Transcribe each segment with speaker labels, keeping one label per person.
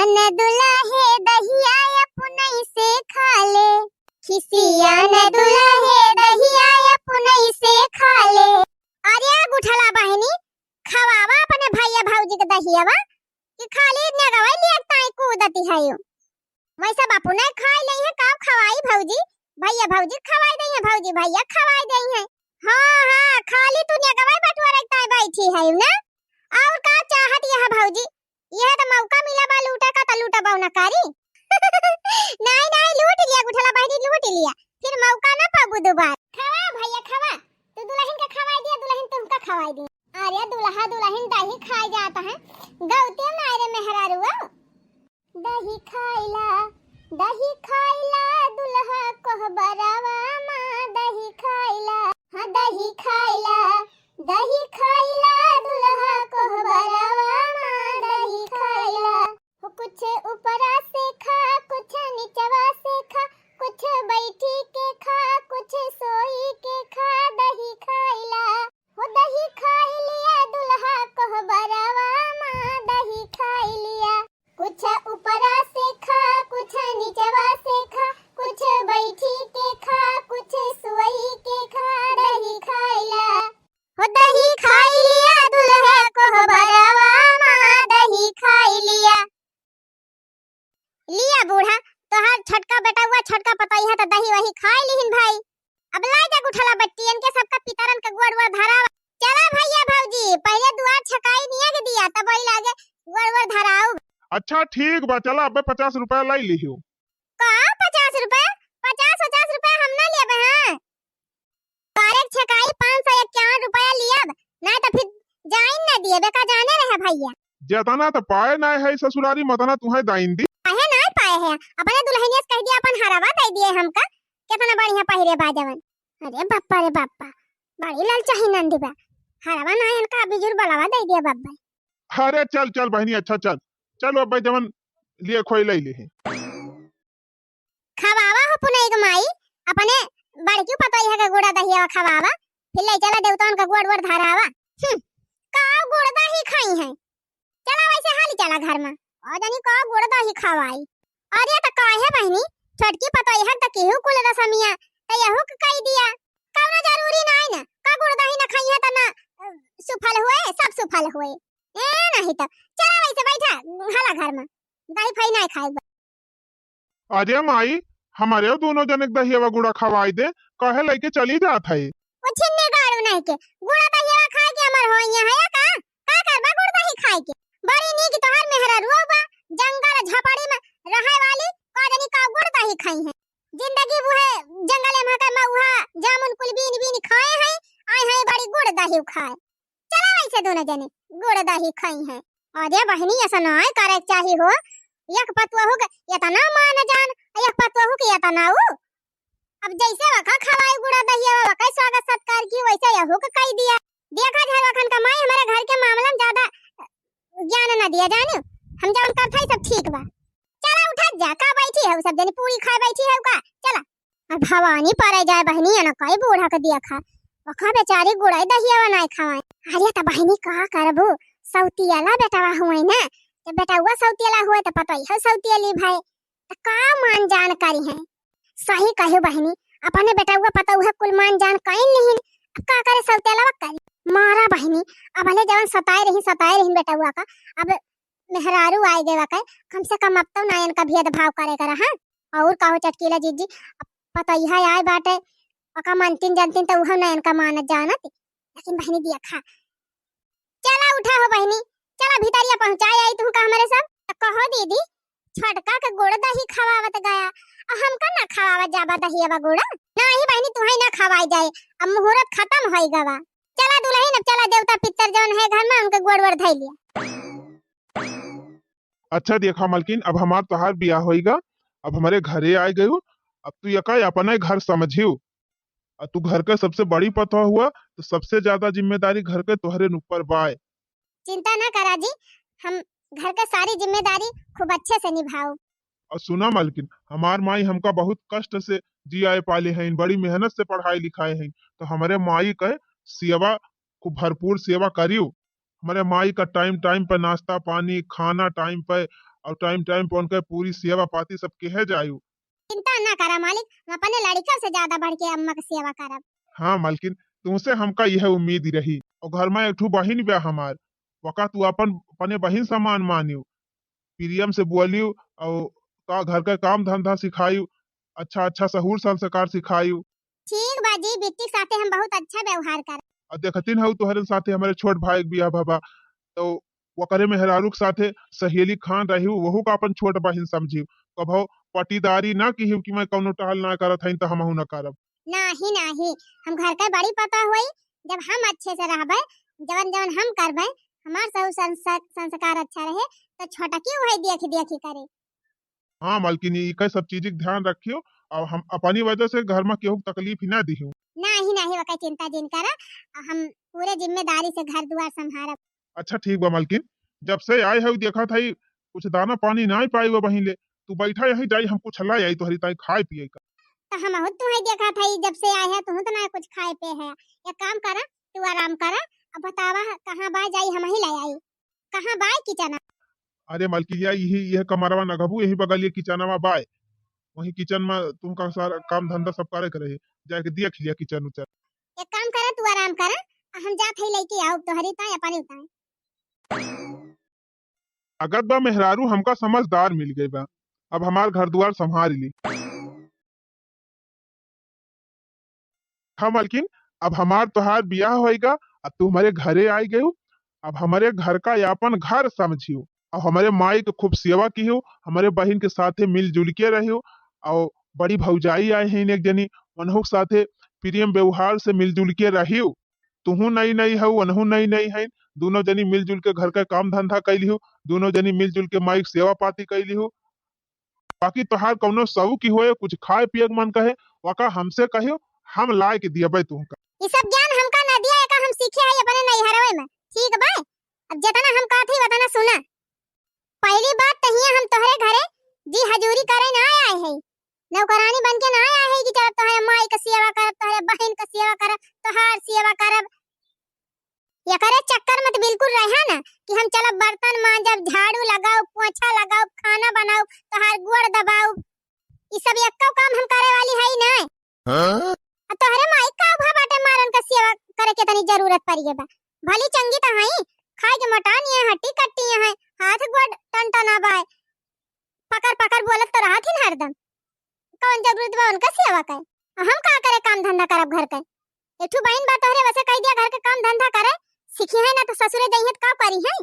Speaker 1: न दुल्हे दहिया पुनई से खा ले, खिसिया न दुल्हे दहिया पुनई से खा ले। अरे गुठला बहनी खवावा अपने भैया भौजी के दहियावा कि खाली इतने गवाई लिया ताई कूदती है यो। वैसा बापू नहीं खाई नहीं है, काम खवाई भौजी भैया भौजी खवाई नहीं है, भौजी भैया खवाई नहीं है। हाँ हाँ खाली तू ने गवाई बटुआ रखता है बैठी है ना। और का चाहत यह भौजी, यह तो मौका मिला बा लूटा का तो लूटा बाऊ ना कारी। नहीं नहीं लूट लिया गुठला बहनी लूट लिया, फिर मौका ना पाबू दोबारा। खवा भैया खवा, तू दुल्हन का खवाई दिया दुल्हन तुमका खवाई दी। अरे दुल्हा दुल्हन दही खाई जाता है गौते मारे मेहरारुआ। दही खाइला दुल्हा कोहबरावा माँ दही खाइला, हाँ दही खाइला दुल्हा कोहबरावा माँ दही खाइला। कुछ ऊपरा से खा कुछ नीचवा से खा, कुछ बैठी के खा कुछ सोई के खा, दही खाइला हो दही खाई लिया दुल्हा कोहबरावा माँ दही खाई लिया। कुछ ऊपरा से खा कुछ नीचवा से खा, कुछ बैठी के खा कुछ सोई के खा, दही खाइला हो दही खाई लिया दुल्हा कोहबरावा माँ दही खाई लिया। लिया बूढ़ा तोहार छटका बेटा हुआ छटका पताई है तो दही वही खाई लिहिन भाई। अब ला जा गुठला बट्टियन के सबका पितरन के गोड़ धरावा। चला भैया भौजी पहले दुआर छकाई निया के दिया तब वही लागे गोड़ धराऊ।
Speaker 2: अच्छा ठीक बा चला अबे 50 रुपया लाई लिहियो।
Speaker 1: का 50 रुपया 50 रुपया हम ना लेबे हां। बारे छकाई 551 रुपया लियब ना तो फिर जाइन ना दिए बेका जाने रहे भैया।
Speaker 2: जेतना तो पाए ना है ससुरारी मतना तुहे दाइन दी।
Speaker 1: काहे ना पाए है अपने दुल्हनिया से कह दिया अपन हरावा दे दिए हमका कितना बढ़िया पहिरे बाजवन। अरे बाप्पा रे बाप्पा बड़ी लाल चाही नंदी बा, हरावा ना इनका बिजुर बलावा दे दिया बाप्पा।
Speaker 2: अरे चल चल बहनी अच्छा चल चलो अब जवन लिए खोई लई ले।
Speaker 1: खवावा हो पुनई के माई अपने बड़की पतई है के गोड़ा दहिया खवावा, फिर ले चला देवतान का गोड़ धरावा। का गोड़ दही खाई है, चला वैसे हाली चला घर में और जानी का गोड़ दही खवाई। अरे त काहे बहनी छटकी पतई है त केहू कुल रसमिया त यहू के कह दिया कौनो जरूरी नहीं ना का गोड़ दही ना खाई है त ना सुफल हुए सब सुफल हुए ए नहीं त चला वैसे बैठा हाला घर में दही फई नहीं खाए।
Speaker 2: अरे माई हमारे दोनों जने दहिया गुड़ा खवाई दे कहे लेके चली जात है।
Speaker 1: वो छिन्ने गाड़ू नहीं के गुड़ा दहिया खाए के हमर होइया है का करबा गुड़ दही खाए के। बड़ी नीक तोहर मेहरा रुआ जंगल झपड़ी में रहे वाली का जनी का गुड़ दही खाई है। जिंदगी बुहे जंगल में का मऊहा जामुन कुल बीन बीन खाए हैं आए हैं बड़ी गुड़ दही खाए। चला वैसे दोनों जने गुड़ दही खाई है। अरे बहनी ऐसा ना करे चाहिए हो, एक पतवा हो या तना मान जान एक पतवा हो या तना हो। अब जैसे वका खवाई गुड़ा दहिया वका स्वागत सत्कार की वैसे यहू के कह दिया। देखा जाए वखन का माई हमारे घर के मामला में ज्यादा ज्ञान ना दिया जाने, हम जवन करथई सब ठीक बा। चला उठा जा का बैठी है सब जनी पूरी खाए बैठी है का चला। अब भवानी परे जाए बहनी ना कई बूढ़ा के दिया खा वका बेचारी गुड़ाई दहिया बनाए खवाए। अरे त बहनी का करबू सौतियाला बेटावा हुए ना तो बेटा हुआ सौतियाला हुए तो पता ही है सौतियाली भाई तो का मान जानकारी है। सही कहे बहनी अपने बेटा हुआ पता हुआ कुल मान जान कहीं नहीं अब का करे सौतियाला करे मारा बहनी। अब हले जवन सताए रही बेटा हुआ का अब मेहरारू आए गए वका कम से कम अब तो नयन का भेदभाव करे करा हां। और काहो चटकीला जीजी पता ही है आए बाटे वका मनतीन जानतीन तो उह नयन का मानत जानत लेकिन बहनी दिया खा। चला उठा हो बहनी चला भीतरिया पहुंचाए आई तू का हमारे सब तो कहो दीदी छटका के गुड़ दही खवावत गया हमका ना खवावा जाबा दहिया गुड़ा नहीं बहनी तुहे ना खवाई जाए अब मुहूर्त खत्म होई गवा। चला दुल्हन अब चला देवता पितर जौन है घर में उनके गोड़ धई लिया।
Speaker 2: अच्छा देखा मलकिन अब हमार तोहार बियाह होईगा, अब हमारे घरे आए गयो, अब तू यका अपना घर समझियो। तू घर का सबसे बड़ी पतवा हुआ तो सबसे ज्यादा जिम्मेदारी घर के तोहरे ऊपर बाय।
Speaker 1: चिंता ना करा जी, हम घर का सारी जिम्मेदारी खूब अच्छे से निभाओ।
Speaker 2: और सुना मलकिन हमार माई हमका बहुत कष्ट से जियाए पाले हैं, बड़ी मेहनत से पढ़ाई लिखाए हैं, तो हमारे माई के सेवा खूब भरपूर सेवा करियो। हमारे माई का टाइम टाइम पर नाश्ता पानी खाना टाइम पे और टाइम टाइम पर उनके पूरी सेवा पाती सब केहे जायु।
Speaker 1: चिंता ना करा मालिक, हम अपने लड़का से ज्यादा बढ़ के अम्मा की सेवा करब।
Speaker 2: हाँ मालकिन, तुमसे हमका यह उम्मीद ही रही। और घर में एक ठू बहिन बा हमार, वका तू अपन अपने बहिन समान मानियो, प्रियम से बोलियो और का घर का काम धंधा सिखायु, अच्छा अच्छा सहूर संस्कार सिखायु।
Speaker 1: ठीक बाजी, बिट्टी साथे हम बहुत अच्छा व्यवहार कर।
Speaker 2: और देखतिन हूँ तुहरे साथे हमारे छोट भाई बिया बाबा, तो वकरे मेहरारू के साथे सहेली खान रही, वहू का अपन छोट बहिन समझी। कभो पटीदारी ना की कि मैं कौनो टहल ना करत हईं तो हमहू ना करब।
Speaker 1: नाही नाही, हम घर का बड़ी पता हुई, जब हम अच्छे से रहबे, जवन जवन हम करबे, हमार सब संस्कार अच्छा रहे, तो छोटा क्यों है देखी देखी करे।
Speaker 2: हाँ मालकिन, ये सब चीज ध्यान रखियो और हम अपनी वजह से घर में केहू तकलीफ ही ना दिहू।
Speaker 1: नाही नाही, वका चिंता जिन करा, हम पूरे जिम्मेदारी से घर दुआर संभारब।
Speaker 2: अच्छा ठीक बा मालकिन, जब से आए है देखा था कुछ दाना पानी ना पाई वो बहिन ले, तू बैठा यही जाई, हम कुछ लाई आई तोहरी ताई खाए पिए का।
Speaker 1: तो हम हो तू है देखा था जब से आए है तू तो ना कुछ खाए पे है। एक काम करा, तू आराम करा, अब बतावा कहां बा जाई, हम ही ले आई। कहां बा किचन?
Speaker 2: अरे मालकिन, यह कमरवा न घबू, यही बगल ये किचनवा बाय, वही किचन में तुमका सारा काम धंधा सब करे करे, जाके देख लिया किचन उचन।
Speaker 1: एक काम करा, तू आराम करा, हम जात है लेके आओ तोहरी ताई अपनी ताई।
Speaker 2: अगत बा मेहरारू हमका समझदार मिल गई बा, अब हमार घर द्वार संभाल ली। हाँ मालकिन, अब हमार तोहार बियाह होएगा, अब तू हमारे घरे आई गई, अब हमारे घर का यापन घर समझियो, और हमारे माई के खूब सेवा की हो, हमारे बहन के साथे मिलजुल के रहियो, और बड़ी भौजाई आए हैं एक जनी, उन्हों के साथे प्रेम व्यवहार से मिलजुल के रहियो। तुहू नई नई हो, अनहू नई नई है, दोनों जनी मिलजुल के घर का काम धंधा कैली हो, दोनों जनी मिलजुल के माई के सेवा पाती कैली हो। बाकी तोहार कौनो सऊ की होए, कुछ खाए पिए के मन कहे, वका हमसे कहियो, हम लाए के दियबे तुमका।
Speaker 1: ये सब ज्ञान हमका न दिया है, का हम सीखे है अपने नैहरवे में। ठीक बा, अब जितना हम कहत ही उतना सुना। पहली बात तो हिया हम तोहरे घरे जी हजूरी करे ना आए है, नौकरानी बन के ना आए है कि चल तोहरे माई का सेवा करब, तोहरे बहन का सेवा करब, तोहार सेवा करब। ये करे चक्कर मत बिल्कुल रहा ना कि हम चलब बर्तन मांजब, झाड़ू लगाओ, पोछा लगाओ, खाना बनाओ, तोहार गोड़ दबाओ, ये सब एक काम हम करे वाली है ना।
Speaker 2: हाँ?
Speaker 1: तोहरे माई का भा बाटे मारन का सेवा करे के तनी जरूरत पड़ी है बा। भली चंगी त हई, खाए के मटानी है, हट्टी कट्टी है, हाथ गोड़ टनटना बाय, पकड़ पकड़ बोलत तो रहत ही हरदम। कौन जरूरत बा उनका सेवा करे? हम का करे काम धंधा करब घर के? एठू बहन बा तोहरे वैसे कह दिया घर के काम धंधा करे, सीखी है ना तो ससुरे जइहत का करी है।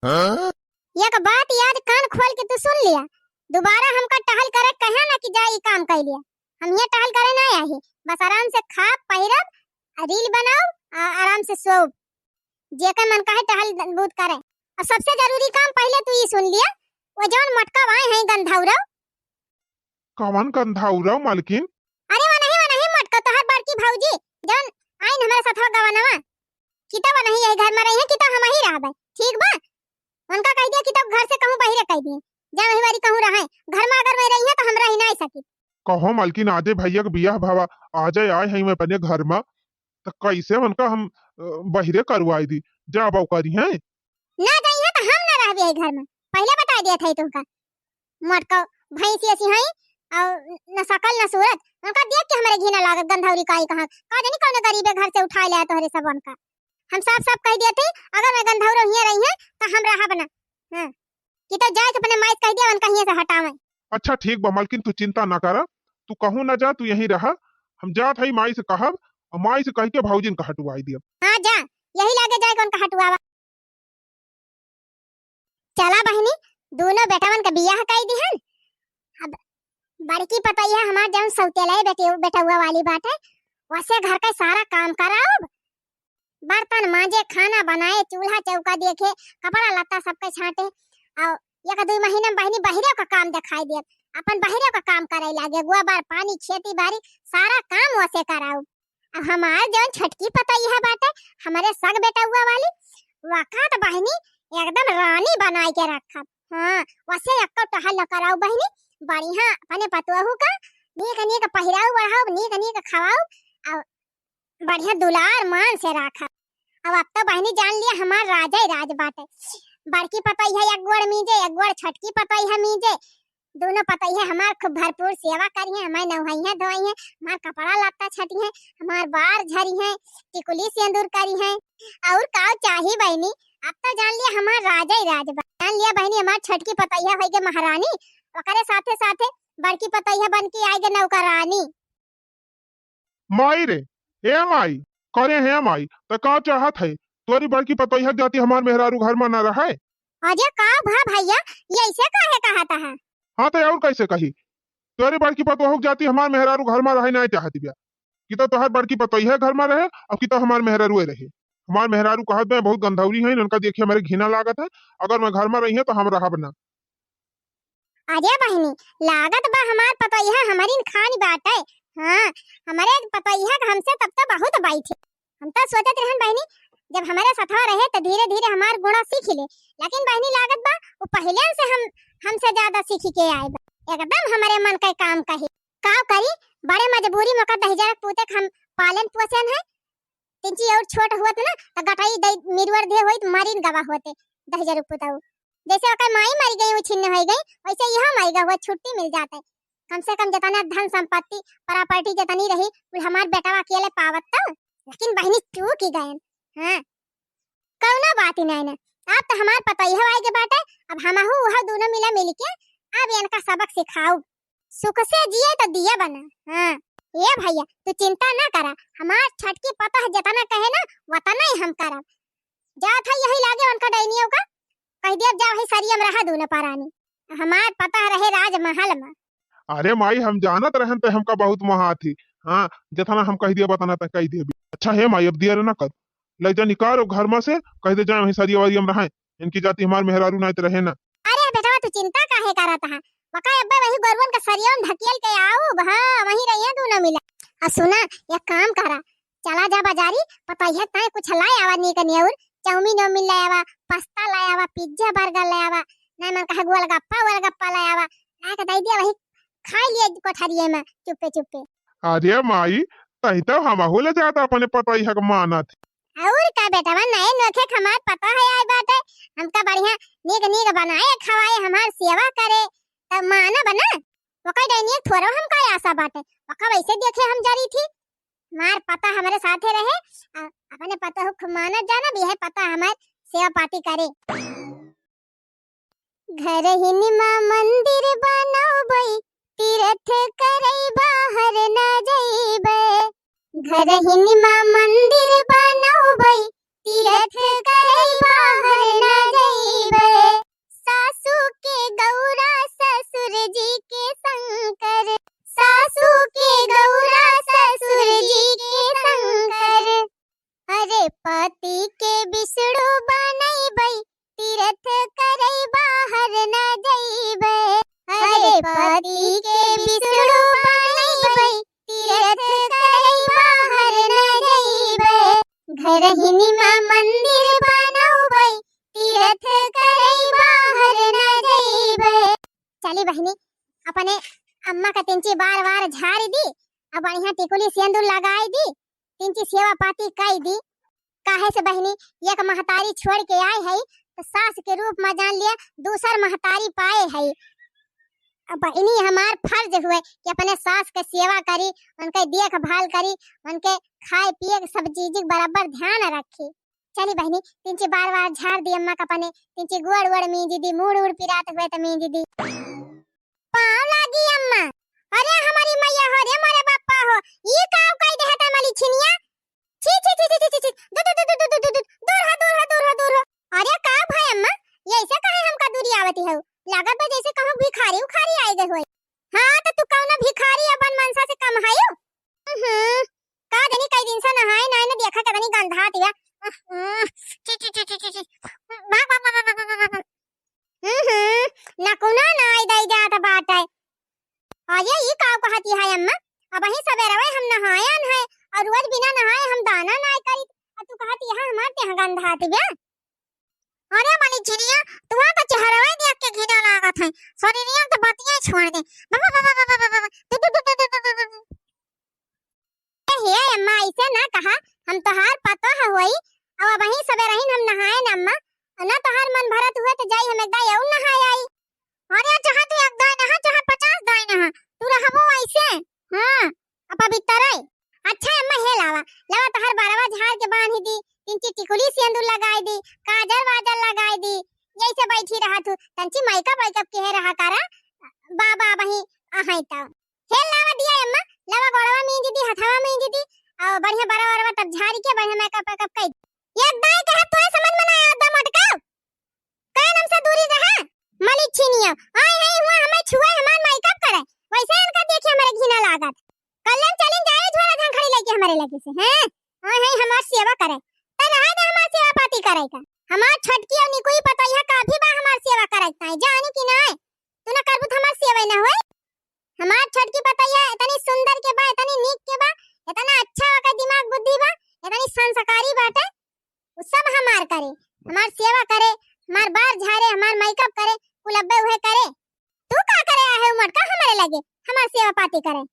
Speaker 1: हाँ? एक बात याद कान खोल के तू सुन लिया, दोबारा हमका टहल करे कहे ना कि जा ई काम कर लिया। हम ये टहल करे ना आही, बस आराम से खा पहिरब, रील बनाओ, आराम से सो, जे के मन कहे टहल बूत करे। और सबसे जरूरी काम पहले तू ये सुन लिया, वो जौन मटका वाए है गंधौरा।
Speaker 2: कौन गंधौरा मालकिन?
Speaker 1: अरे वो नहीं मटका, तोहर बड़की भौजी जौन आइन हमारे साथवा गवनवा, किता वो नहीं यही घर में रही है, किता हम ही रहबे। ठीक बा, उनका कह दिया कि तब घर से कहूं बहिरे कह दिए, जा वही बारी कहूं रहे, घर में अगर मैं रही है तो हम रह नहीं सकी।
Speaker 2: कहो मालकिन, आजे भैया के बियाह भावा आजे आए हैं मैं अपने घर में, तो कैसे उनका हम बहिरे करवाई दी, जा बाऊ करी है
Speaker 1: ना गई है तो हम ना रहबे घर में, पहले बता दिया था तुमका। मटका भैंसी ऐसी है और न सकल न सूरत, उनका देख के हमारे घिना लागत गंधौरी काई कहां का जानी कौन गरीब घर से उठा लिया तोहरे सब उनका। हम सब कह दिए थे अगर मैं गंधौरो हिया रही है तो हम रहा बना। हां कि तो जाए के अपने माई कह दिया उनका हिया से हटावे।
Speaker 2: अच्छा ठीक बा मालकिन, तू चिंता ना करा, तू कहूं ना जा, तू यहीं रहा, हम जात हई माई से कहब, और माई से कह के भौजिन का हटवाई दिया।
Speaker 1: हां जा, यही लागे जाए कौन का हटवावा। चला बहनी, दोनों बेटावन का बियाह कई दिहन। अब बड़की पतैया हमार जौन सौतेले बेटा हुआ वाली बात है, वैसे घर का सारा काम कराओ, बर्तन मांजे, खाना बनाए, चूल्हा चौका देखे, कपड़ा लत्ता सबके छांटे, और एक दो महीने में बहनी बहिरे का काम दिखाई दे, अपन बहिरे का काम करे लागे, गोबर पानी खेती बाड़ी सारा काम वैसे कराओ। अब हमार जौन छटकी पतैया बाटे हमारे सग बेटा हुआ वाली, वकात बहनी एकदम रानी बनाई के रखा। हां वैसे एक टहल कराओ बहनी, बढ़िया अपने पतोहू का नीक नीक पहिराओ, बढ़ाओ, नीक नीक खवाओ, और बढ़िया दुलार मान से रखा। अब तो बहनी जान लिया हमार राजा ही राज बाटे। बड़की पतई है एक गोड़ मीजे, एक गोड़ छटकी पतई है मीजे। दोनों पतई है हमार खूब भरपूर सेवा करी है, हमार नहाई है धोई है, हमार कपड़ा लत्ता छटी है, हमार बार झरी है, टिकुली सिंदूर करी है। और का चाहिए बहनी? अब तो जान लिया हमार राजा ही राज बा। जान लिया बहनी हमार छटकी पतई है होई गे महारानी, ओकरे साथे साथे बड़की पतई है बन के आई गे नौकरानी।
Speaker 2: माई रे, हे माई, करे हे माई, तो का चाहत है? तोरी बड़की पतोहिया जाती हमार मेहरारू घर में न रहे।
Speaker 1: अजय का भा भैया, ये ऐसे काहे कहता है?
Speaker 2: हाँ तो और कैसे कही? तोरी बड़की पतोह जाती हमार मेहरारू घर में रहे नहीं चाहती बिया। कि तो तोहर बड़की पतोहिया घर में रहे और कि तो हमार मेहरारू रहे। हमार मेहरारू कहत में बहुत गंधौरी है, इनका देखिए हमारे घिना लागत है। अगर मैं घर में रही है तो हम रहा बना।
Speaker 1: अजय बहनी, लागत बा हमार पतोहिया हमारी खानी बात है। हाँ, हमारे पतोहिया हमसे तब तो बहुत बाई थे। हम तो सोचत रहन बहनी जब हमारे साथवा रहे तो धीरे धीरे हमार गुणा सीख ले। लेकिन बहनी लागत बा वो पहले से हमसे ज्यादा सीख के आए बा। एकदम हमारे मन का काम कही का करी। बड़े मजबूरी में का दहिजर पूते हम पालन पोषण है। तिंची और छोट हुआ ना तो गटाई दई मिरवर दे होई मारिन गवा होते दहिजर पुताऊ। जैसे ओकर माई मर गई वो छिन्न हो गई, वैसे यह मर गया हुआ छुट्टी मिल जाता है। कम से कम जितना धन संपत्ति प्रॉपर्टी जितनी रही वो हमार बेटा अकेले पावत तो। लेकिन बहनी चूक ही गए। हाँ, कौना बात ही नहीं ना। अब तो हमार पता ही है के बाटे। अब हमहू वह दोनों मिला मिल के अब इनका सबक सिखाओ। सुख से जिए तो दिया बना। हाँ, ये भैया तू चिंता ना करा, हमार छटकी पता है जितना कहे ना वतना ही हम करब। जात है यही लागे उनका डायनियों का कह दिया जा वही सरियम रहा दोनों पारानी। हमार पता रहे राजमहल में।
Speaker 2: अरे माई हम जानत रहन तो हमका बहुत महा थी। हाँ, जितना हम कह दिया बताना तो कह दिया भी। अच्छा है माई अब दिया ना कर ले जा निकाल घर में से कह दे जाए वही सरिया वरियम रहे। इनकी जाति हमार मेहरारू नहीं रहे ना।
Speaker 1: अरे बेटा तू चिंता काहे करत है? वका अब्बा वही गोरवन का सरियम ढकेल के आओ। हां वही रहिए दोनों मिला। आ सुना एक काम करा, चला जा बाजारी पता है तय कुछ लाए आवा नी कनी और चाउमीन मिल लाए आवा, पास्ता लाए आवा, पिज्जा बर्गर लाए आवा, नहीं मन कहा गोलगप्पा लाए आवा। ला के दे दिया वही खा लिए कोठरिए में चुप्पे चुप्पे।
Speaker 2: अरे माई तही तो हम ले जाता अपने पता ही माना थी।
Speaker 1: और का बेटा नए नोखे हमार पता है आई बात है। हमका बढ़िया नीक नीक बनाए खवाए हमार सेवा करे तब माना बना। वका डायनिया थोड़ा हम का आशा बाटे वका वैसे देखे हम जारी थी। मार पता हमारे साथे रहे अपने पता हो माना जाना भी है पता हमार सेवा पाती करे। घर हिनमा मंदिर बनाओ बई तीर्थ करई बाहर ना जाइबे। घर हिनमा मंदिर बनाओ बई तीर्थ करई बाहर ना जाइबे। सासू के गौरा ससुर जी के शंकर, सासू के गौरा ससुर जी के शंकर। अरे पति के बिसड़ो बनई बई तीर्थ करई बाहर ना जाइबे। अरे पति के बिसड़ो बनई बई तीर्थ करई बाहर ना जाइबे। घर हिनमा मंदिर बनाओ बई तीर्थ करई बाहर ना जाइबे। चली बहनी अपने अम्मा का तिंची बार बार झाड़ी दी, अब बढ़िया टिकुली सिंदूर लगाई दी, तिंची सेवा पाती कई दी। काहे से बहनी एक महतारी छोड़ के आए है तो सास के रूप में जान लिया दूसर महतारी पाए है। अब बहनी हमार फर्ज हुए कि अपने सास के सेवा करी, उनके देखभाल करी, उनके खाए पिए के सब चीज बराबर ध्यान रखी। चली बहनी तिंची बार बार झाड़ दी अम्मा का पने, तिंची गोड़ गोड़ मींजी दी, मुड़ उड़ पिरात हुए तो मींजी दी। पाँव लागी अम्मा। अरे हमारी मैया हो रे मारे बापा हो, ये काम कई दे है मली छिनिया। छी छी छी छी छी छी दूर हो। अरे का भाई अम्मा ये ऐसे काहे हमका दूरी आवती है? लागत बा जैसे कहूं भिखारी उखारी आए गए होई। हां तो तू कौन भिखारी अपन मनसा से कम हायो? का जनी कई दिन से नहाए ना देखा कतनी गंधा तिया। छी छी छी छी छी नकुना ना आई दई जात बात है। अरे ये का कहती है अम्मा? अब ही सवेरे हम नहायन है और रोज बिना नहाए हम दाना ना करी तू कहती है हमार ते गंधा तिया। अरे मनी चिड़िया तू तो चेहरा देख के घिना लागत है, शरीरिया तो बतिया छोड़ दे। हे अम्मा ऐसे ना कहा, हम तोहार पता है होई अब वहीं सबे रहीन हम नहाए न अम्मा, ना तोहार मन भरत हुए तो जाई हम एक दाई और नहाए आई। अरे जहाँ तू एक दाई नहा जहाँ 50 दाई नहा, तू रहबो ऐसे। हां अब पवित्र है। अच्छा अम्मा हे लावा लावा तोहार बारवा झाड़ के बांध दी, तिनची टिकुली सिंदूर लगाई दी, काजल वाजल लगाई दी, जैसे बैठी रहा तू तंची मेकअप के रहा करा बाबा वही आहै त हे लावा दिया अम्मा, लावा गोड़वा में दी हथवा में दी और बढ़िया बड़ा बड़ा तब झाड़ी के बढ़िया मेकअप कई एक दाई के हाथ तोए समझ में ना आया दम अटका कान हमसे दूरी रहा मलिक छीनिया आए है हुआ हमें छुए हमार मेकअप करे वैसे इनका देखिए हमारे घिना लागत कल्याण चलिन जाए झोला झंखड़ी लेके हमारे लगे से हैं आए है हमार सेवा करे त रहा दे हमार सेवा पाती करे का हमार छटकी और निकोई पता यह काफी बा हमार सेवा करे ताई जानी कि ना तू ना करबू त हमार सेवा ना होई हमार छटकी पता यह इतनी सुंदर के बा इतनी नीक के बा इतना अच्छा का दिमाग बुद्धि बा इतनी संस्कारी बाटे वो सब हमार करे हमार सेवा करे हमार बाल झाड़े हमार मेकअप करे कुलब्बे उहे करे तू का करे है उमर का हमारे लगे हमार सेवा पाती करे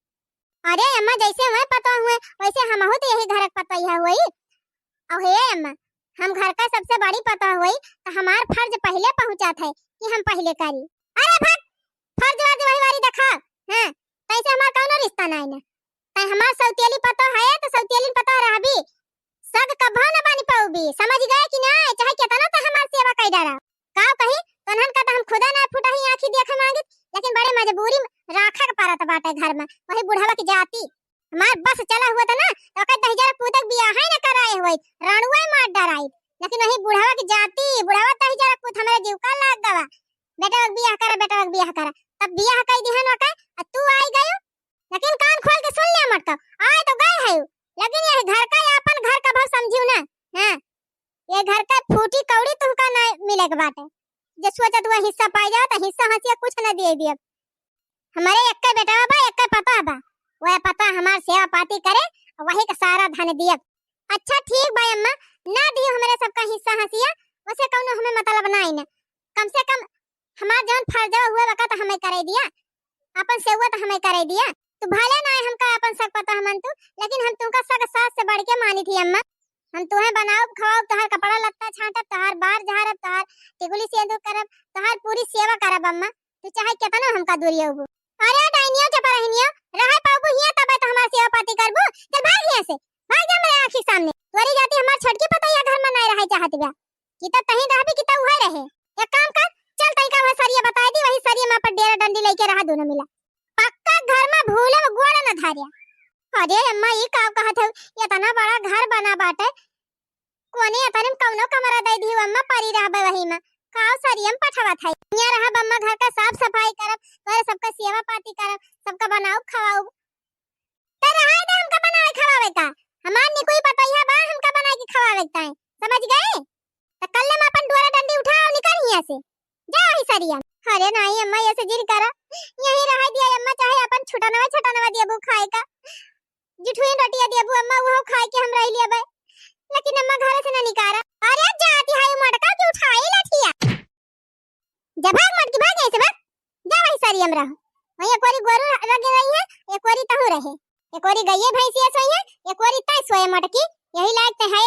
Speaker 1: अरे अम्मा जैसे हुए पता हुए वैसे हम हो तो यही घर का पता यह हुई और हे अम्मा हम घर का सबसे बड़ी पता हुई तो हमार फर्ज पहले पहुंचा था कि हम पहले करी अरे भाग फर्ज वाली वही वाली देखा हां कैसे हमार कौनो रिश्ता ना है तै हमार सौतेली पता है तो सौतेली पता रहबी सग कभो न बनी पाऊबी समझ गए कि ना चाहे कितना तो हमार सेवा कई डरा का कही तनहन का तो हम खुदा ना फुटा ही आंखी देखे मांगे लेकिन बड़े मजबूरी में राखा के परत बाटे घर में वही बुढ़ावा की जाती हमार बस चला हुआ था ना तो कह दही जरा पूतक बियाह है ना कराए हुए रणुए मार डराई लेकिन वही बुढ़ावा की जाती बुढ़ावा दही जरा पूत हमारे जीव का लाग गवा बेटा बेटा बियाह करा तब बियाह कई दिहन का तू आई गयो लेकिन कान खोल के सुन ले मत आए तो गए है लेकिन ये घर का अपन घर का भाव समझियो ना हां ये घर का फूटी कौड़ी तुमका ना मिले के बाटे जे सोचा तू हिस्सा पाई जा तो हिस्सा हंसिया कुछ ना दे दिए हमारे एक का बेटा बा एक का पापा बा वो पता हमार सेवा पाती करे वही का सारा धन दिए अच्छा ठीक भाई अम्मा ना दियो हमारे सबका हिस्सा हंसिया वैसे कौनो हमें मतलब ना ही ना कम से कम हमार जौन फर्ज हुए वका तो हमें करे दिया अपन से हुआ तो हमें करे दिया तो भले ना हमका अपन सब पता हमन तू लेकिन हम तुमका सग सास से बढ़ के मानी थी अम्मा हम तुम्हें बनाओ खवाओ तोहार कपड़ा लत्ता छाटब तोहार बार झाड़ब तोहार टिकुली सिंदूर करब तोहार पूरी सेवा करब अम्मा तू चाहे कितना हमका दूरी होबू अरे डाइनियो चपा रहनियो रहे पाबू हिया तब तो हमार सेवा पाती करबू चल भाग हिया से भाग जा मेरे आंखी सामने तोरी जाती हमार छटकी पता या घर में नहीं रहे चाहत बा कि त तही रहबी कि त उहे रहे एक काम कर चल तई का वह सरिया बता दी वही सरिया में पर डेरा डंडी लेके रहा दोनों मिला पक्का घर में भूले में गोड़ न धारिया अरे अम्मा ये का कहत है इतना बड़ा घर बना बाटे कोने इतने कौनो कमरा दे दी अम्मा परी रहबे वही में काव सरियम पठवा था यहाँ रहा अम्मा घर का साफ सफाई करब तोरे सबका सेवा पाती करब सबका बनाओ खवाओ त रहा दे हमका बनावे खवावे का हमार नि कोई पता है बा हमका बना के खवावे का समझ गए त कल में अपन डोरा डंडी उठाओ निकल यहां से जा ही सरिया अरे नहीं अम्मा ऐसे जिर करा यही रह दिया अम्मा चाहे अपन छुटानवा दिया बु खाए का जिठुइन रोटियां दिया बु अम्मा वो खाए के हम रह लिया बे लेकिन अम्मा घर से ना निकारा अरे जाती है मटका के उठाई लाठिया जब भाग मटकी भाग ऐसे भाग जा वही सरिया में रहो वही एक ओरी गोरू लगे रही है एक ओरी तहु रहे एक ओरी गईए भैंसिया सोई है एक ओरी तय सोए मटकी यही लायक ते है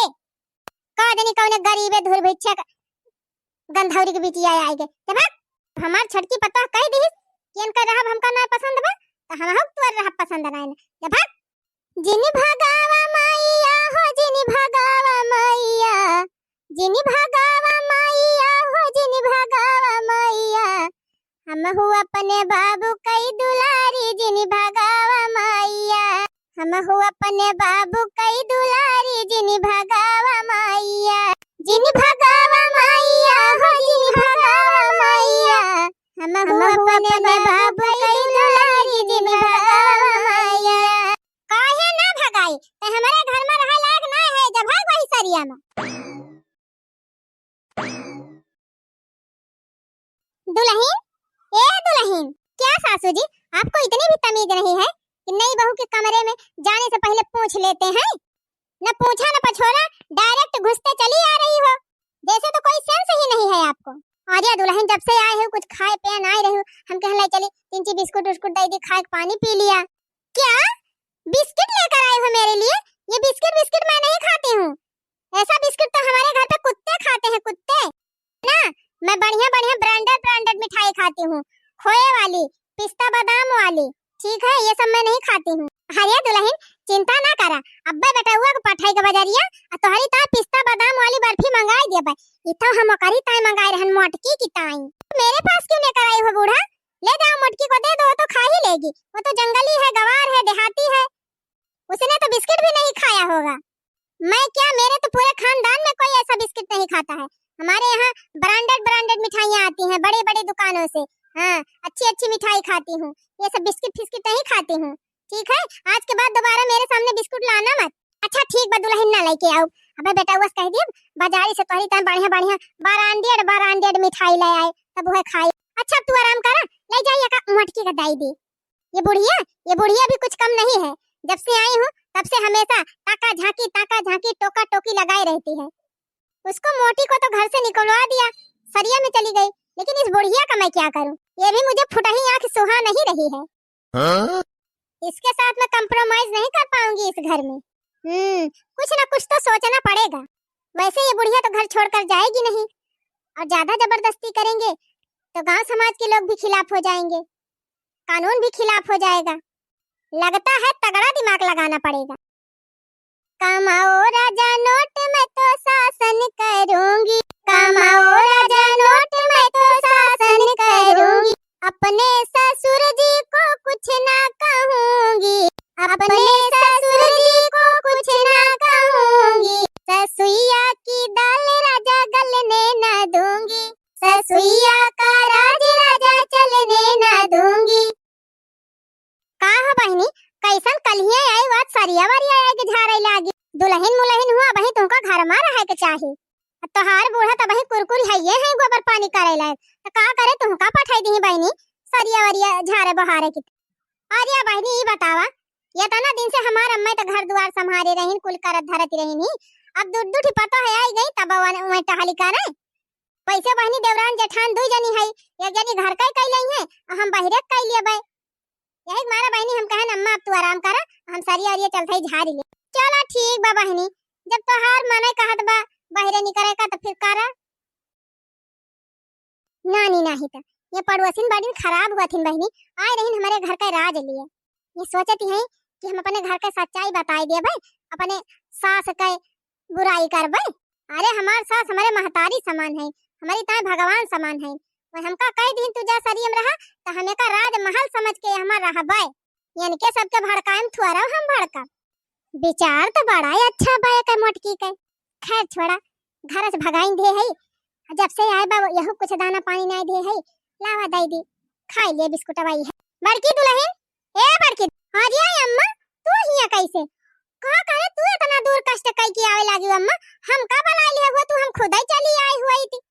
Speaker 1: का देनी कौने गरीबे धुर भिक्षा गंधौरी के बिटिया आई गए जब हमार छटकी पता कह दी केन का रहब हमका ना पसंद बा त हम हक तोर रहब पसंद ना जब जिनी भगावा मैया हो जिनी भगावा मैया जिनी भगावा मैया हो जिनी भगावा मैया हम हो अपने बाबू कई दुलारी जिनी भगावा मैया हम हो अपने बाबू कई दुलारी जिनी भगावा मैया जिनी भगावा मैया हो जिनी भगावा मैया हम हो अपने बाबू कई दुलारी जिनी भगावा मैया काहे ना भगाई ते हमारे घर में रहे लायक ना है जब भाग वही सरिया में दुल्हन ए दुल्हन क्या सासू जी आपको इतनी भी तमीज नहीं है कि नई बहू के कमरे में जाने से पहले पूछ लेते हैं न पूछा न पछोड़ा डायरेक्ट घुसते चली आ रही हो जैसे तो कोई सेंस ही नहीं है आपको अरे दुल्हन जब से आए हो कुछ खाए पे ना रहे हो हम कहला चली तीन ची बिस्कुट उस्कुट दे दी खाए पानी पी लिया क्या बिस्किट लेकर आए हो मेरे लिए ये बिस्किट मैं नहीं खाती हूँ ऐसा बिस्किट तो हमारे घर पे कुत्ते खाते हैं, कुत्ते ना। मैं बढ़िया बढ़िया ब्रांडेड ब्रांडेड मिठाई खाती हूँ, खोए वाली, पिस्ता बादाम वाली, ठीक है, ये सब मैं नहीं खाती हूँ। अरे दुल्हन चिंता ना करा, अब्बे बेटा हुआ को पठाई के बजारिया तोहरी ता पिस्ता बादाम वाली बर्फी मंगाई देबे। इतो हम करी ताई मंगाई रहन मोटकी की ताई। मेरे पास क्यों लेकर आई हो बूढ़ा? ले जाओ मोटकी को दे दो, तो खा ही लेगी। वो तो जंगली है, गवार है, देहाती है, उसने तो बिस्किट भी नहीं खाया होगा। मैं क्या, मेरे तो पूरे खानदान में कोई ऐसा बिस्किट नहीं खाता है। हमारे यहाँ ब्रांडेड ब्रांडेड मिठाइयाँ आती हैं बड़े बड़े दुकानों से। हाँ, अच्छी अच्छी मिठाई खाती हूँ, ये सब बिस्किट फिस्किट नहीं खाती हूँ, ठीक है। आज के बाद दोबारा मेरे सामने बिस्कुट लाना मत। अच्छा ठीक बा दुल्हन, ना लेके आओ। अबे बेटा बस कह दिए बाजारी से तोहरी तन बढ़िया बढ़िया बारांडेड मिठाई ले आए, तब वो खाई। अच्छा तू आराम कर, ले जाइए का मटकी का दाई दी। ये बुढ़िया भी कुछ कम नहीं है। जब से आई हूँ तब से हमेशा ताका झांकी टोका टोकी लगाई रहती है। उसको मोटी को तो घर से निकलवा दिया, सरिया में चली गई, लेकिन इस बुढ़िया का मैं क्या करूं? ये भी मुझे फुटही आंख सुहा नहीं रही है। हाँ? इसके साथ मैं कंप्रोमाइज नहीं कर पाऊंगी इस घर में। कुछ ना कुछ तो सोचना पड़ेगा। वैसे ये बुढ़िया तो घर छोड़कर जाएगी नहीं, और ज्यादा जबरदस्ती करेंगे तो गांव समाज के लोग भी खिलाफ हो जाएंगे, कानून भी खिलाफ हो जाएगा। लगता है तगड़ा दिमाग लगाना पड़ेगा। कमाओ राजा नोट मैं तो शासन करूंगी, कमाओ राजा नोट मैं तो शासन करूंगी, अपने ससुर जी को कुछ ना कहूंगी, अपने ससुर जी को कुछ ना कहूंगी, ससुइया की दाल राजा गलने ना दूंगी, ससुइया का राज राजा चलने ना दूंगी। का हो बहनी, कैसन कलिया आई बात सरिया वरिया आई के झाड़े लागी। दुल्हन मुलहन हुआ बही तुमको घर में रहे के चाही। तोहार बूढ़ा त बही कुरकुर है, ये है गोबर पानी करे लायक, तो का करे तुमका पठाई दी बहनी सरिया वरिया झाड़े बहारे की। अरे बहनी ई बतावा, ये तना दिन से हमार अम्मा तो घर द्वार संभारे रहीन, कुल करत धरत रहीन, अब दूध पता है आई गई तब वह टहली करे। पैसे बहनी देवरान जेठान दुई जनी है, एक जनी घर का कई लई है, हम बाहरे कई लेबे। यही मारा बहनी हम कहन अम्मा अब तू आराम कर, हम सरिया वरिया चलते ही झाड़ी ले। चलो ठीक बा बहनी, जब तोहार मने कहत बा बाहरे निकले का तो फिर करा। नानी नाही तो ये पड़ोसिन बड़ी खराब हुआ थी बहनी, आए रहीन हमारे घर का राज लिए। ये सोचती है कि हम अपने घर का सच्चाई बताई दे भाई, अपने सास का बुराई कर भाई। अरे हमार सास हमारे महतारी समान है, हमारी ताई भगवान समान है। और हमका कई दिन तू जा सरियम रहा तो हमें का राज महल समझ के हमार रहा बाय, यानी के सबके भड़काएम थुआरा हम भड़का। विचार तो बड़ा ही अच्छा बाय का मोटकी के। खैर छोड़ा, घर से भगाई दे है, जब से आए बा यहू कुछ दाना पानी नहीं दे है, लावा दई दी खाई ले बिस्कुट वाई है। बड़की दुल्हन ए बड़की, हां जी आई अम्मा, तू हिया कैसे का करे तू इतना दूर कष्ट कई की आवे लागी अम्मा? हम का बला लिया हुआ तू, हम खुद ही चली आई हुई थी।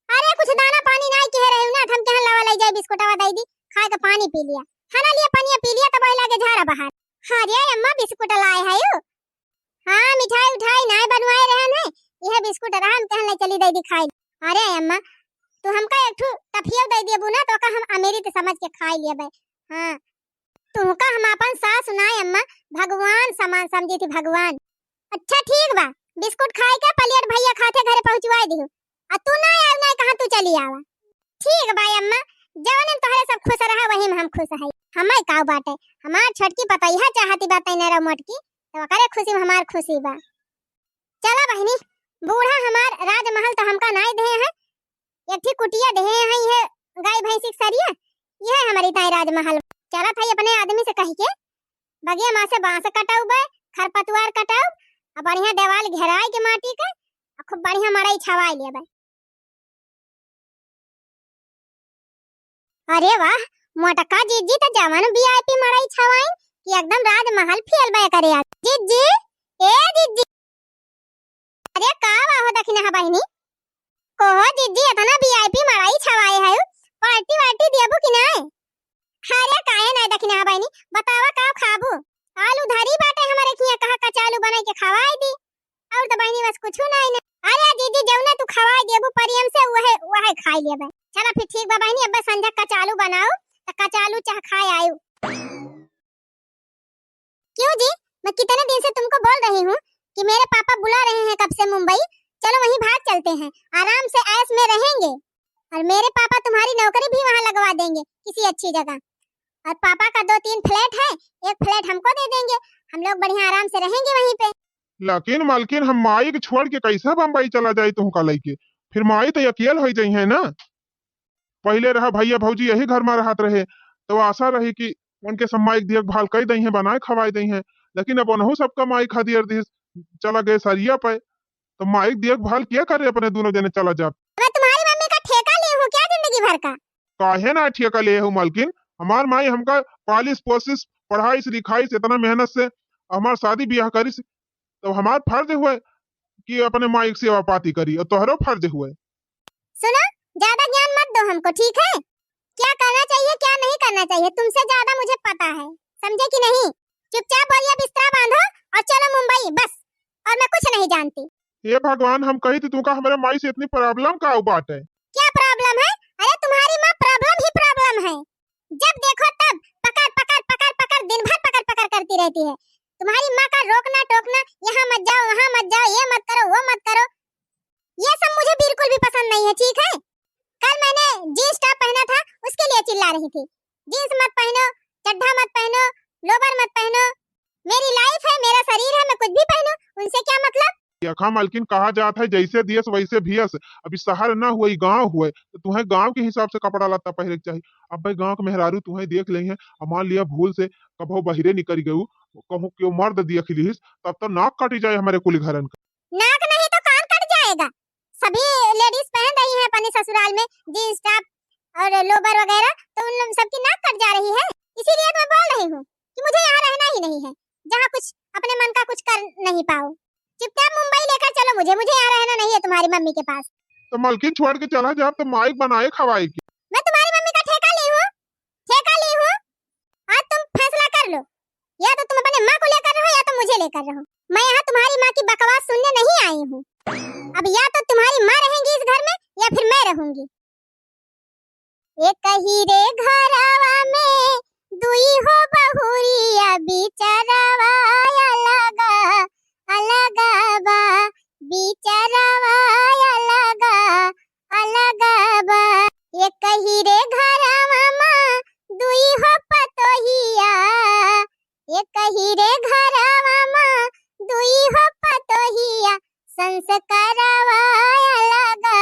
Speaker 1: अरे कुछ दाना पानी नहीं कह रहे हो ना, हम कहां लावा लाई जाए बिस्कुटवा दई दी, खाए के पानी पी लिया, खाना लिया पानी पी लिया, तब लागे झाड़ा बाहर। हां रे अम्मा बिस्कुट लाए है यू? हां मिठाई उठाई नहीं बनवाए रहन है, यह बिस्कुट रहा हम कहन ले चली दई दी खाई। अरे अम्मा तू हमका एक ठू टफिया दई देबू ना तो का हम अमेरित समझ के खाई लेबे। हां तुमका हम अपन सास सुनाए अम्मा भगवान समान समझी थी, भगवान। अच्छा ठीक बा, बिस्कुट खाए के प्लेट भैया खाते घरे पहुंचवाई दियो, आ तू ना आव ना कहां तू चली आवा। ठीक बा अम्मा, जवन तोहरे सब खुश रहा वही में हम खुश है। हमार का बाटे, हमार छोटकी पतैया चाहती बात नहीं रे मोटकी, तो करे खुशी में हमार खुशी बा। चला बहनी, बूढ़ा हमार राजमहल तो हमका नहीं दे है, एक थी कुटिया दे है, ये गाय भैंसी सरिया, यह हमारी ताई राजमहल। चला था अपने आदमी से कह के बगिया मां से बांस कटाऊ बे, खरपतवार कटाऊ, और बढ़िया देवाल घेराई के माटी के, खूब बढ़िया मड़ई छवाई ले बे। अरे वाह मोटका जीजी तो जवन वीआईपी मड़ई छवाई कि एकदम राजमहल फेल बे करे। जीजी ए जीजी, अरे का हो दखिना है बहनी कोहो जीजी इतना वीआईपी मड़ई छवाई है, पार्टी वार्टी देबू कि नहीं? अरे काहे नहीं दखिना है बहनी, बतावा का खाबू? आलू धरी बाटे हमारे किया, कहा कचालू बनाई के खवाई दी, और तो बहनी बस कुछ नहीं ना। अरे जीजी जौना तू खवाई देबू परियम से वहे खाई लेबे। चला फिर ठीक बा बहनी, अब संध्या कचालू बनाओ तो कचालू चाह खाए आयु। क्यों जी, मैं कितने दिन से तुमको बोल रही हूँ कि मेरे पापा बुला रहे हैं कब से मुंबई, चलो वहीं भाग चलते हैं, आराम से ऐश में रहेंगे। और मेरे पापा तुम्हारी नौकरी भी वहाँ लगवा देंगे किसी अच्छी जगह। और पापा का 2-3 फ्लैट है, एक फ्लैट हमको दे देंगे, हम लोग बढ़िया आराम से रहेंगे वहीं पे।
Speaker 2: लेकिन मालकिन हम माई के छोड़ के कैसे बम्बई चला जाए तुमका लेके? फिर माई तो अकेल हो जाई है ना। पहले रहा भैया भौजी यही घर में रहत रहे, तो आशा रही कि उनके सब माई के देखभाल कर दी है, बनाए खवाए दी है। लेकिन अब उन्हों सबका माई खातिर दी चला गए सरिया पे, तो माई की देखभाल क्या करे अपने दोनों जने चला जा।
Speaker 1: मैं तुम्हारी मम्मी का ठेका ली हूँ क्या जिंदगी भर का?
Speaker 2: काहे ना ठेका ले हो मालकिन? हमार माई हमका पालिश पोसिस पढ़ाई से लिखाई से इतना मेहनत से हमार शादी ब्याह करी से, तो हमार फर्ज हुए कि अपने माई की सेवा पाती करी, और तोहरो फर्ज हुए।
Speaker 1: सुनो, ज्यादा ज्ञान मत दो हमको, ठीक है? क्या करना चाहिए क्या नहीं करना चाहिए तुमसे ज्यादा मुझे पता है, समझे कि नहीं? चुपचाप बोरिया बिस्तरा बांधो और चलो मुंबई, बस। और मैं कुछ नहीं जानती।
Speaker 2: हे भगवान, हम कही थी तुमका हमारे माई से इतनी प्रॉब्लम का बात है?
Speaker 1: क्या प्रॉब्लम है? अरे तुम्हारी माँ प्रॉब्लम ही प्रॉब्लम है, जब देखो तब पकड़ पकड़ पकड़ पकड़ दिन भर पकड़ पकड़ करती रहती है। तुम्हारी माँ का रोकना टोकना, यहाँ मत जाओ वहाँ मत जाओ, ये मत करो वो मत करो, ये सब मुझे बिल्कुल भी पसंद नहीं है, ठीक है? कल मैंने जीन्स टॉप पहना था, उसके लिए चिल्ला रही थी जीन्स मत पहनो, चड्ढा मत पहनो, लोवर मत पहनो, मेरी लाइफ है, मेरा शरीर है, मैं कुछ भी पहनूं, उनसे क्या मतलब?
Speaker 2: यखा मालकिन कहा जाता है जैसे दियस वैसे भियस। अभी शहर ना हुए गांव हुए, तो तुम्हें गांव के हिसाब से कपड़ा लत्ता पहने के चाहिए। अब भाई गांव के मेहरारू तुम्हें देख ली है, मान लिया भूल से कभो बहिरे निकल गयू, कहूँ क्यों मर्द देख लीस, तब तो नाक कटी जाए हमारे कुल घरन का।
Speaker 1: नाक नहीं तो कान कट जाएगा। सभी लेडीज पहन रही हैं अपने ससुराल में जीन्स टॉप और लोबर वगैरह, तो उन सबकी नाक कट जा रही है। इसीलिए मैं बोल रही हूँ कि मुझे यहाँ रहना ही नहीं है, जहाँ कुछ अपने मन का कुछ कर नहीं पाओ। चुपचाप मुंबई लेकर चलो मुझे यहाँ रहना नहीं है तुम्हारी मम्मी के पास।
Speaker 2: तो मालकिन छोड़ के चला जाए तो माइक बनाए खवाए की।
Speaker 1: मैं तुम्हारी मम्मी का ठेका ली हूँ, आज तुम फैसला कर लो, या तो तुम अपने माँ को लेकर रहो या तो मुझे लेकर रहो। मैं यहाँ तुम्हारी माँ की बकवास सुनने नहीं आई हूँ। अब या तो तुम्हारी माँ रहेंगी इस घर में या फिर मैं रहूंगी। एक ही रे घरवा में दुई हो बहुरिया, बिचारवा अलगा अलगा बा, बिचारवा अलगा अलगा बा। एक ही रे घरवा में दुई हो पतोहिया, एक ही रे घरवा में दुई हो पतोहिया, संस्कारवा अलगा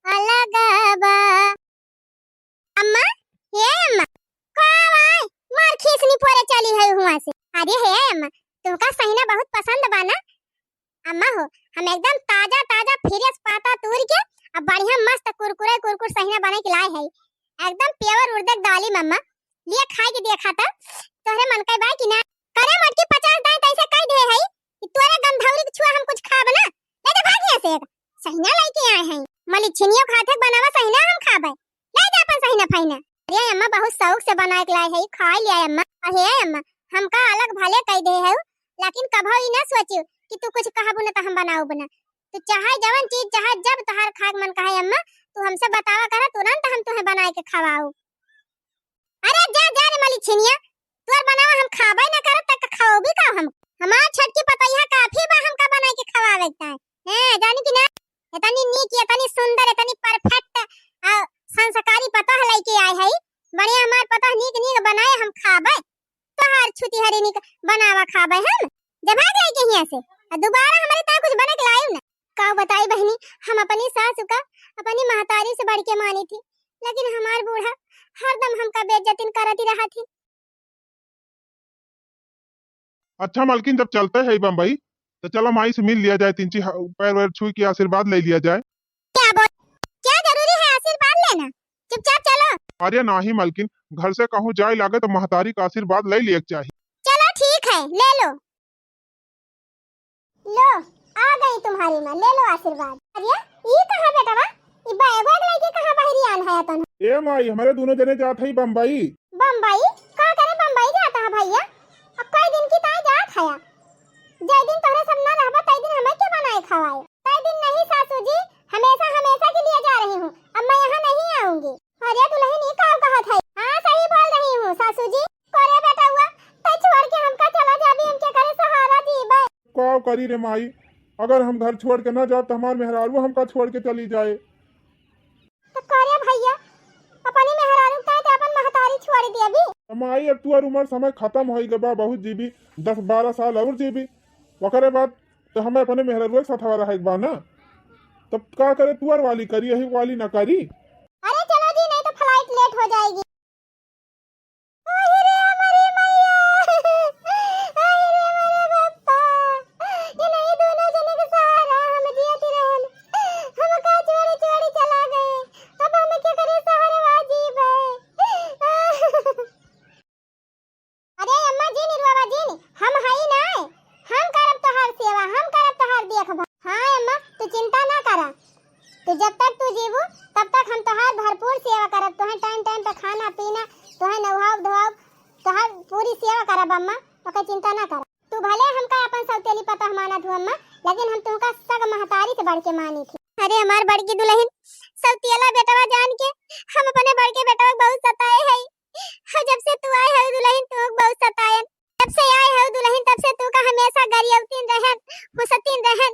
Speaker 1: अलगा बा। अम्मा, हे अम्मा, कहाँ आए? मार खींचनी पोरे चली है हुआ से। अरे हे अम्मा, तुमका सहीना बहुत पसंद बाना। अम्मा हो, हम एकदम ताजा ताजा फ्रेश पाता तोड़ के अब बढ़िया मस्त कुरकुरे कुरकुर सहीना बना के लाए है, एकदम प्योर उड़द दाली। मम्मा लिए खाए के देखा था, तोहरे मन का बाई कि ना करे मटकी 50 दाई तैसे कह दे है कि तोरे गंधौरी के छुआ हम कुछ खा बना ले दे भागिया से। सहीना लेके आए हैं, मलिछिनियो खाते बनावा सहीना हम खाबे, ले जा अपन सहीना फाइना। अरे अम्मा बहुत शौक से बना के लाए है, खा लिया अम्मा। अरे अम्मा, हमका अलग भले कह दे है, लेकिन कभो ई ना सोचियो कि तू कुछ कहबो ना तो हम बनाओ बना। तू चाहे जवन चीज चाहे जब तोहार खाक मन कहे अम्मा, तू हमसे बतावा करा, तुरंत हम तुम्हें बना के खवाओ। अरे जा जा रे मलिछिनिया, तोर बनावा हम खाबे ना करत तक खाओ भी का हम। हमार छटकी पतैया काफी बा हमका बना के खवावे का है, जानी कि ना? इतनी नीक, इतनी सुंदर, इतनी परफेक्ट संस्कारी पता लेके आए है, बढ़िया हमार पता नीक नीक बनाए हम खाबे, तोहार छुती हरी नीक बनावा खाबे हम। जब आ गए के यहाँ से दोबारा हमारे ता कुछ बना के लायो ना। का बताई बहनी, हम अपनी सासू का अपनी महतारी से बढ़ के मानी थी, लेकिन हमार बूढ़ा हरदम हमका बेइज्जती करती रहा थी।
Speaker 2: अच्छा मालकिन, जब चलते है बम्बई तो चलो माई से मिल लिया जाए, 3 पैर वैर छुई के आशीर्वाद ले लिया जाए।
Speaker 1: क्या जरूरी है आशीर्वाद लेना? चुपचाप चलो।
Speaker 2: अरे नहीं मालकिन, घर से कहूँ जाए लागे तो महतारी का आशीर्वाद ले लिया चाहिए।
Speaker 1: चलो ठीक है, ले लो। लो आ गई तुम्हारी माँ, ले लो आशीर्वाद। अरे ये कहाँ बेटा बा? ये बैग लेके कहाँ बाहरी आन है तन?
Speaker 2: ए माई, हमारे दोनों जने जात है बम्बई।
Speaker 1: बम्बई का करे? बम्बई जाता है भैया, अब कई दिन की ताई जात है। जय दिन तोहरे सब ना रहबा तई दिन हमें के बनाए खवाए। तई दिन नहीं सासू जी, हमेशा हमेशा के लिए जा रही हूँ, अब मैं यहाँ नहीं आऊंगी। अरे दुल्हन ये का कहा था? हाँ सही बोल रही हूँ सासू जी। करे बेटा हुआ तई छोड़ के हमका चला जाबी, हमके करे सहारा दीबे।
Speaker 2: का करी रे माई। अगर हम घर छोड़ के ना जाओ तो हमार मेहरारू हमका छोड़ के चली जाए।
Speaker 1: तो करे भैया अपनी मेहरारू का तो अपन महतारी छोड़ दी अभी।
Speaker 2: माई अब तुअर उम्र समय खत्म हो गए बा, बहुत जीबी 10-12 साल और जीबी। ओकरे बाद तो हमें अपने मेहरारू के साथ रहे बा ना, तब का करे तुअर वाली करी, यही वाली ना करी।
Speaker 1: अरे चलो जी नहीं तो फ्लाइट लेट हो जाएगी। ओए रे हमारी मैया, ओए रे हमारे बापा, ये नहीं दोनों जने के सहारा हम जियती रहन, हम का चोरी चोरी चला गए, अब हमें क्या करे सहारे वाजिब है। अरे अम्मा जी निर्वावा जी हम हई ना, हम करब तोहार सेवा, हम करब तोहार देखभाल। हां अम्मा तू चिंता ना करा, तो जब तक तू जीवू तब तक हम तोहार भरपूर सेवा करब, तोहे टाइम टाइम पे खाना पीना, तोहे नहाव धोआव, तोहार पूरी सेवा करब अम्मा, ओके चिंता ना कर। तू भले हमका अपन सौतेली पता मानत हो अम्मा, लेकिन हम तुमका सग महतारी से बढ़ के मानी थी। अरे हमार बड़की दुल्हन सौतेला बेटवा जान के हम अपने बड़के बेटवा को बहुत सताए है। जब से तू आई है दुल्हन तू बहुत सतायन, जब से आई है दुल्हन तब से तू का हमेशा गरियौतीन रहन, हुसतीन रहन,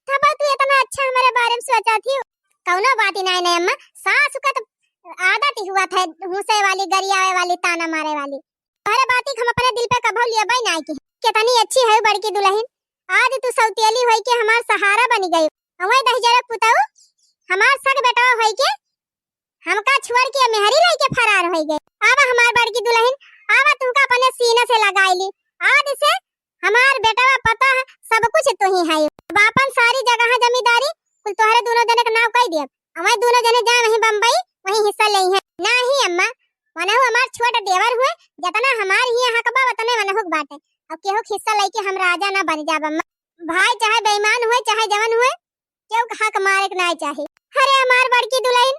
Speaker 1: तब तू इतना अच्छा हमारे बारे में सोचा थी। कौनो बात ही नहीं अम्मा, सास का तो आदत ही हुआ था हुसे वाली, गरियावे वाली, ताना मारे वाली। हर बात हम अपने दिल पे कभो लिया भाई ना की। कितनी अच्छी है बड़की दुल्हन, आज तू सौतेली होई के हमार सहारा बनी गई। हमें दहजरा पुताऊ हमार सग बेटा होई के हमका छोड़ के मेहरी रह के फरार हो गए। अब हमार बड़की दुल्हन आवा तुमका अपने सीने से लगाईली, आज से हमार बेटा पता है सब कुछ तो ही है। बापन सारी जगह जमींदारी कुल तोहरे दोनों जने के नाम कह दिया, हमें दोनों जने जाए वहीं बम्बई वहीं हिस्सा ले है। नहीं अम्मा मनहु हमार छोटा देवर हुए, जितना हमार ही हक बा उतने मनहुक बाटे। अब केहू हिस्सा लेके हम राजा ना बन जाब अम्मा। भाई चाहे बेईमान हुए चाहे जवन हुए, केहू हक मारे के ना चाहिए। अरे हमार बड़की दुल्हन